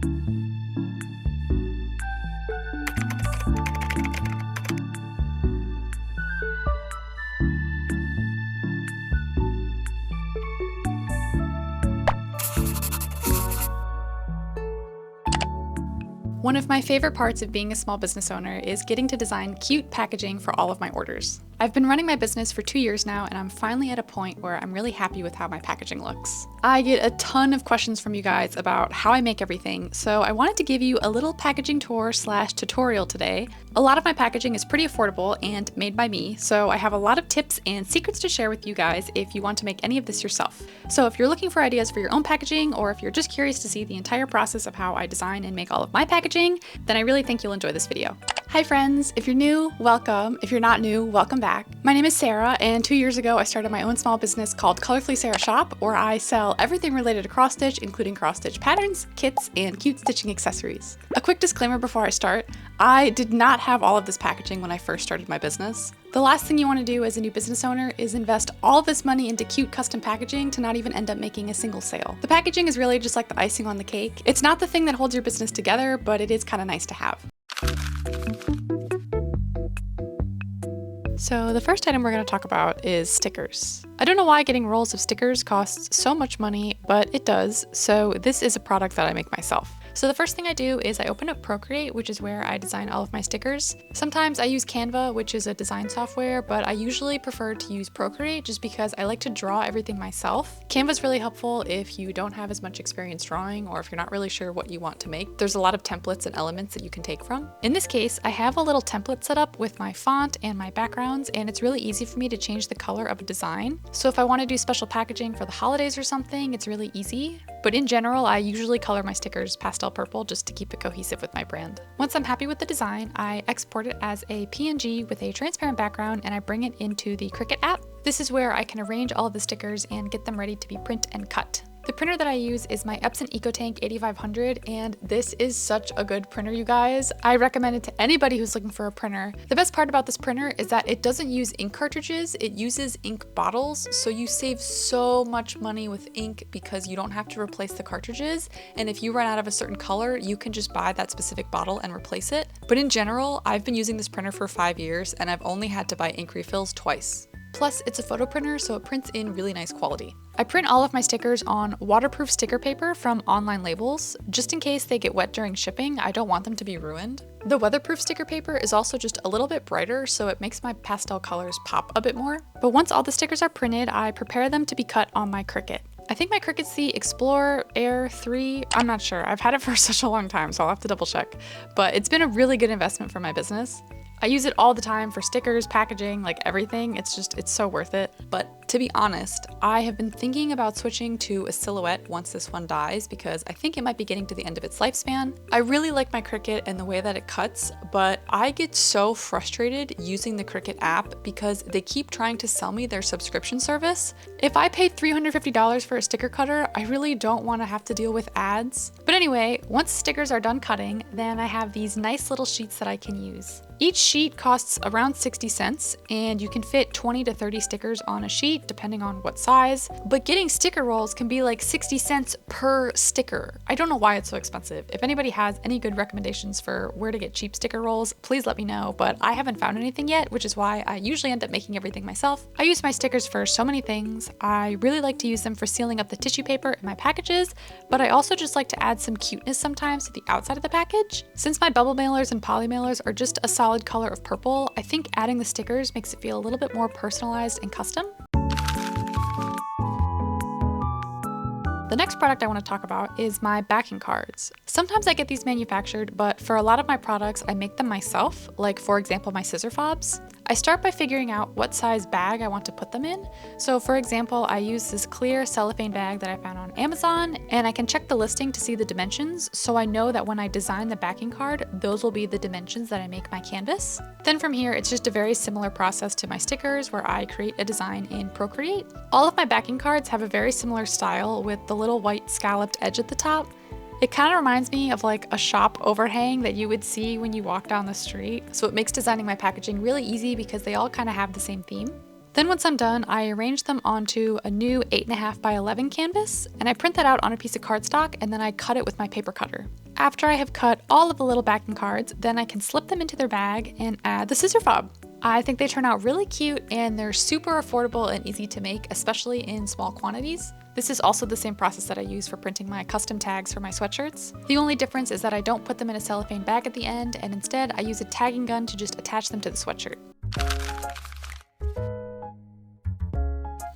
One of my favorite parts of being a small business owner is getting to design cute packaging for all of my orders. I've been running my business for 2 years now, and I'm finally at a point where I'm really happy with how my packaging looks. I get a ton of questions from you guys about how I make everything, so I wanted to give you a little packaging tour / tutorial today. A lot of my packaging is pretty affordable and made by me, so I have a lot of tips and secrets to share with you guys if you want to make any of this yourself. So if you're looking for ideas for your own packaging, or if you're just curious to see the entire process of how I design and make all of my packaging, then I really think you'll enjoy this video. Hi friends, if you're new, welcome. If you're not new, welcome back. My name is Sarah, and 2 years ago I started my own small business called Colorfully Sarah Shop, where I sell everything related to cross stitch, including cross stitch patterns, kits, and cute stitching accessories. A quick disclaimer before I start, I did not have all of this packaging when I first started my business. The last thing you want to do as a new business owner is invest all this money into cute custom packaging to not even end up making a single sale. The packaging is really just like the icing on the cake. It's not the thing that holds your business together, but it is kind of nice to have. So the first item we're going to talk about is stickers. I don't know why getting rolls of stickers costs so much money, but it does. So this is a product that I make myself. So the first thing I do is I open up Procreate, which is where I design all of my stickers. Sometimes I use Canva, which is a design software, but I usually prefer to use Procreate just because I like to draw everything myself. Canva is really helpful if you don't have as much experience drawing, or if you're not really sure what you want to make. There's a lot of templates and elements that you can take from. In this case, I have a little template set up with my font and my backgrounds, and it's really easy for me to change the color of a design. So if I want to do special packaging for the holidays or something, it's really easy. But in general, I usually color my stickers pastel purple just to keep it cohesive with my brand. Once I'm happy with the design, I export it as a PNG with a transparent background, and I bring it into the Cricut app. This is where I can arrange all of the stickers and get them ready to be print and cut. The printer that I use is my Epson EcoTank 8500, and this is such a good printer, you guys. I recommend it to anybody who's looking for a printer. The best part about this printer is that it doesn't use ink cartridges, it uses ink bottles, so you save so much money with ink because you don't have to replace the cartridges, and if you run out of a certain color, you can just buy that specific bottle and replace it. But in general, I've been using this printer for 5 years, and I've only had to buy ink refills twice. Plus, it's a photo printer, so it prints in really nice quality. I print all of my stickers on waterproof sticker paper from Online Labels. Just in case they get wet during shipping, I don't want them to be ruined. The weatherproof sticker paper is also just a little bit brighter, so it makes my pastel colors pop a bit more. But once all the stickers are printed, I prepare them to be cut on my Cricut. I think my Cricut's the Explorer Air 3, I'm not sure. I've had it for such a long time, so I'll have to double check. But it's been a really good investment for my business. I use it all the time for stickers, packaging, like everything. It's so worth it. But to be honest, I have been thinking about switching to a silhouette once this one dies because I think it might be getting to the end of its lifespan. I really like my Cricut and the way that it cuts, but I get so frustrated using the Cricut app because they keep trying to sell me their subscription service. If I paid $350 for a sticker cutter, I really don't want to have to deal with ads. But anyway, once stickers are done cutting, then I have these nice little sheets that I can use. Each sheet costs around 60 cents, and you can fit 20 to 30 stickers on a sheet depending on what size, but getting sticker rolls can be like 60 cents per sticker. I don't know why it's so expensive. If anybody has any good recommendations for where to get cheap sticker rolls, please let me know, but I haven't found anything yet, which is why I usually end up making everything myself. I use my stickers for so many things. I really like to use them for sealing up the tissue paper in my packages, but I also just like to add some cuteness sometimes to the outside of the package. Since my bubble mailers and poly mailers are just a solid color of purple, I think adding the stickers makes it feel a little bit more personalized and custom. The next product I want to talk about is my backing cards. Sometimes I get these manufactured, but for a lot of my products, I make them myself, like for example, my scissor fobs. I start by figuring out what size bag I want to put them in. So for example, I use this clear cellophane bag that I found on Amazon, and I can check the listing to see the dimensions, so I know that when I design the backing card, those will be the dimensions that I make my canvas. Then from here, it's just a very similar process to my stickers where I create a design in Procreate. All of my backing cards have a very similar style with the little white scalloped edge at the top. It kind of reminds me of like a shop overhang that you would see when you walk down the street. So it makes designing my packaging really easy because they all kind of have the same theme. Then once I'm done, I arrange them onto a new 8.5 by 11 canvas, and I print that out on a piece of cardstock, and then I cut it with my paper cutter. After I have cut all of the little backing cards, then I can slip them into their bag and add the scissor fob. I think they turn out really cute, and they're super affordable and easy to make, especially in small quantities. This is also the same process that I use for printing my custom tags for my sweatshirts. The only difference is that I don't put them in a cellophane bag at the end, and instead I use a tagging gun to just attach them to the sweatshirt.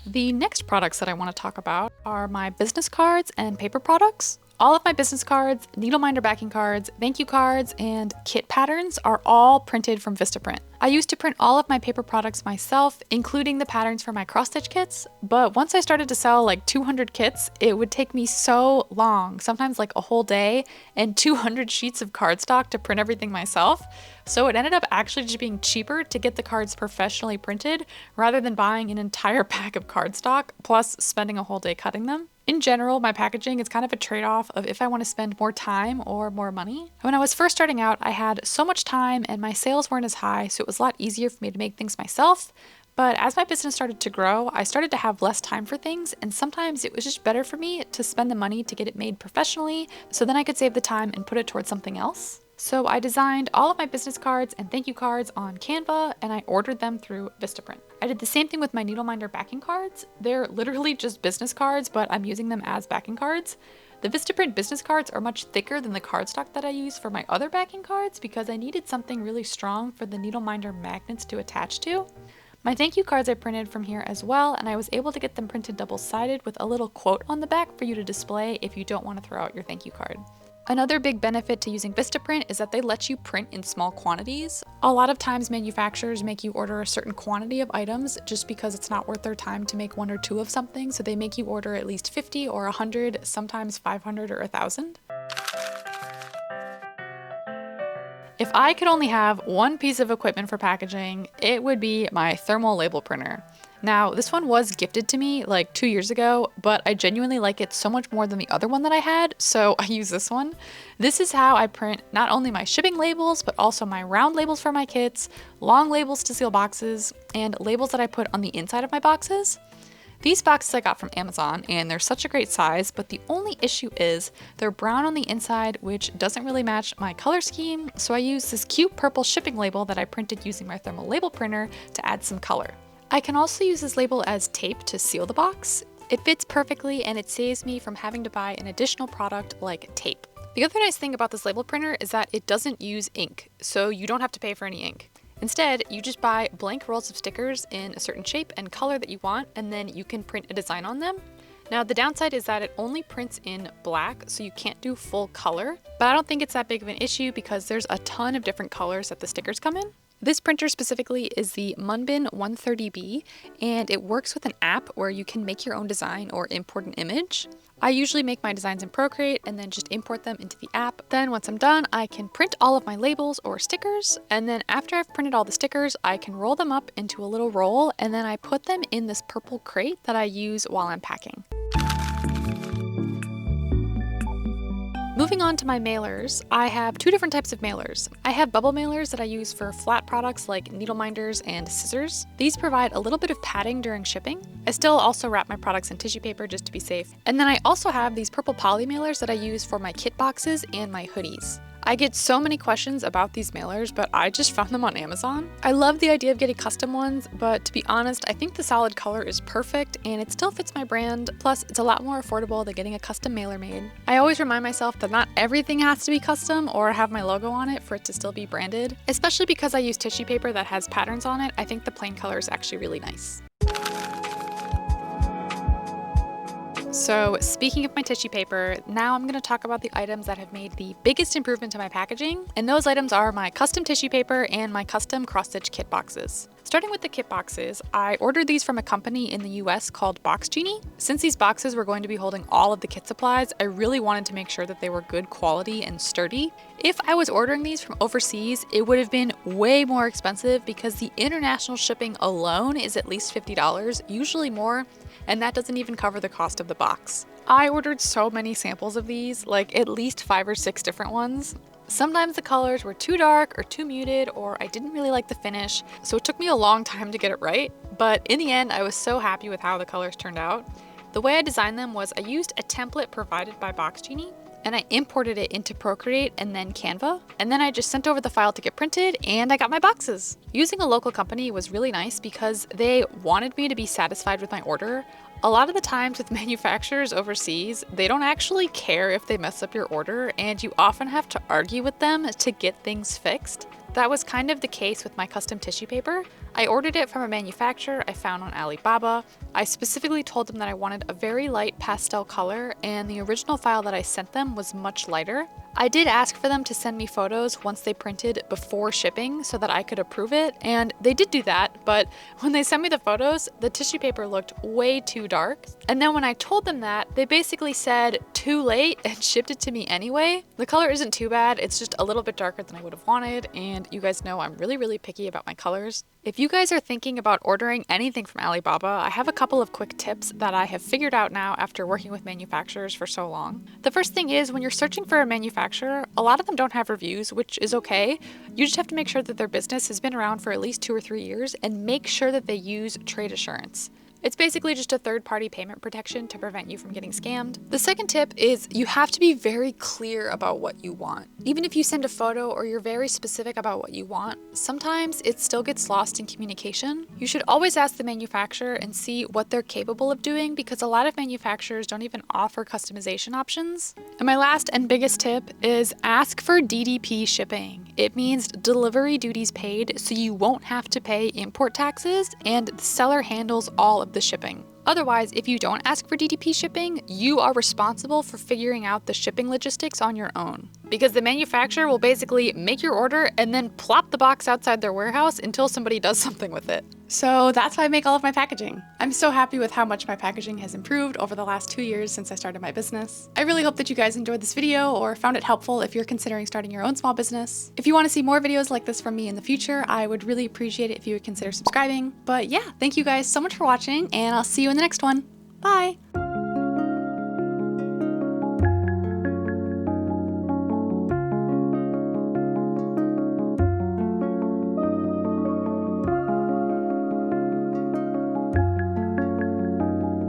The next products that I want to talk about are my business cards and paper products. All of my business cards, needle minder backing cards, thank you cards, and kit patterns are all printed from Vistaprint. I used to print all of my paper products myself, including the patterns for my cross-stitch kits, but once I started to sell like 200 kits, it would take me so long, sometimes like a whole day, and 200 sheets of cardstock to print everything myself. So it ended up actually just being cheaper to get the cards professionally printed rather than buying an entire pack of cardstock, plus spending a whole day cutting them. In general, my packaging is kind of a trade-off of if I want to spend more time or more money. When I was first starting out, I had so much time and my sales weren't as high, so it was a lot easier for me to make things myself. But as my business started to grow, I started to have less time for things, and sometimes it was just better for me to spend the money to get it made professionally, so then I could save the time and put it towards something else. So I designed all of my business cards and thank you cards on Canva, and I ordered them through Vistaprint. I did the same thing with my needle minder backing cards. They're literally just business cards, but I'm using them as backing cards. The Vistaprint business cards are much thicker than the cardstock that I use for my other backing cards because I needed something really strong for the needle minder magnets to attach to. My thank you cards I printed from here as well, and I was able to get them printed double-sided with a little quote on the back for you to display if you don't want to throw out your thank you card. Another big benefit to using Vistaprint is that they let you print in small quantities. A lot of times manufacturers make you order a certain quantity of items just because it's not worth their time to make 1 or 2 of something, so they make you order at least 50 or 100, sometimes 500 or 1,000. If I could only have one piece of equipment for packaging, it would be my thermal label printer. Now, this one was gifted to me like 2 years ago, but I genuinely like it so much more than the other one that I had, so I use this one. This is how I print not only my shipping labels, but also my round labels for my kits, long labels to seal boxes, and labels that I put on the inside of my boxes. These boxes I got from Amazon, and they're such a great size, but the only issue is they're brown on the inside, which doesn't really match my color scheme, so I use this cute purple shipping label that I printed using my thermal label printer to add some color. I can also use this label as tape to seal the box. It fits perfectly and it saves me from having to buy an additional product like tape. The other nice thing about this label printer is that it doesn't use ink, so you don't have to pay for any ink. Instead, you just buy blank rolls of stickers in a certain shape and color that you want, and then you can print a design on them. Now, the downside is that it only prints in black, so you can't do full color, but I don't think it's that big of an issue because there's a ton of different colors that the stickers come in. This printer specifically is the Munbin 130B, and it works with an app where you can make your own design or import an image. I usually make my designs in Procreate and then just import them into the app. Then once I'm done, I can print all of my labels or stickers, and then after I've printed all the stickers, I can roll them up into a little roll, and then I put them in this purple crate that I use while I'm packing. Moving on to my mailers, I have 2 different types of mailers. I have bubble mailers that I use for flat products like needle minders and scissors. These provide a little bit of padding during shipping. I still also wrap my products in tissue paper just to be safe. And then I also have these purple poly mailers that I use for my kit boxes and my hoodies. I get so many questions about these mailers, but I just found them on Amazon. I love the idea of getting custom ones, but to be honest, I think the solid color is perfect and it still fits my brand, plus it's a lot more affordable than getting a custom mailer made. I always remind myself that not everything has to be custom or have my logo on it for it to still be branded, especially because I use tissue paper that has patterns on it. I think the plain color is actually really nice. So speaking of my tissue paper, now I'm going to talk about the items that have made the biggest improvement to my packaging, and those items are my custom tissue paper and my custom cross-stitch kit boxes. Starting with the kit boxes, I ordered these from a company in the US called Box Genie. Since these boxes were going to be holding all of the kit supplies, I really wanted to make sure that they were good quality and sturdy. If I was ordering these from overseas, it would have been way more expensive because the international shipping alone is at least $50, usually more, and that doesn't even cover the cost of the box. I ordered so many samples of these, like at least 5 or 6 different ones. Sometimes the colors were too dark or too muted, or I didn't really like the finish, so it took me a long time to get it right, but in the end I was so happy with how the colors turned out. The way I designed them was I used a template provided by Box Genie, and I imported it into Procreate and then Canva, and then I just sent over the file to get printed, and I got my boxes. Using a local company was really nice because they wanted me to be satisfied with my order. A lot of the times with manufacturers overseas, they don't actually care if they mess up your order, and you often have to argue with them to get things fixed. That was kind of the case with my custom tissue paper. I ordered it from a manufacturer I found on Alibaba. I specifically told them that I wanted a very light pastel color, and the original file that I sent them was much lighter. I did ask for them to send me photos once they printed before shipping so that I could approve it, and they did do that, but when they sent me the photos, the tissue paper looked way too dark. And then when I told them that, they basically said too late and shipped it to me anyway. The color isn't too bad, it's just a little bit darker than I would have wanted, and you guys know I'm really picky about my colors. If you guys are thinking about ordering anything from Alibaba, I have a couple of quick tips that I have figured out now after working with manufacturers for so long. The first thing is when you're searching for a manufacturer, a lot of them don't have reviews, which is okay. You just have to make sure that their business has been around for at least 2 or 3 years and make sure that they use trade assurance. It's basically just a third-party payment protection to prevent you from getting scammed. The second tip is you have to be very clear about what you want. Even if you send a photo or you're very specific about what you want, sometimes it still gets lost in communication. You should always ask the manufacturer and see what they're capable of doing because a lot of manufacturers don't even offer customization options. And my last and biggest tip is ask for DDP shipping. It means delivery duties paid, so you won't have to pay import taxes and the seller handles all of the shipping. Otherwise, if you don't ask for DDP shipping, you are responsible for figuring out the shipping logistics on your own. Because the manufacturer will basically make your order and then plop the box outside their warehouse until somebody does something with it. So that's why I make all of my packaging. I'm so happy with how much my packaging has improved over the last 2 years since I started my business. I really hope that you guys enjoyed this video or found it helpful if you're considering starting your own small business. If you want to see more videos like this from me in the future, I would really appreciate it if you would consider subscribing. But yeah, thank you guys so much for watching, and I'll see you in the next one. Bye!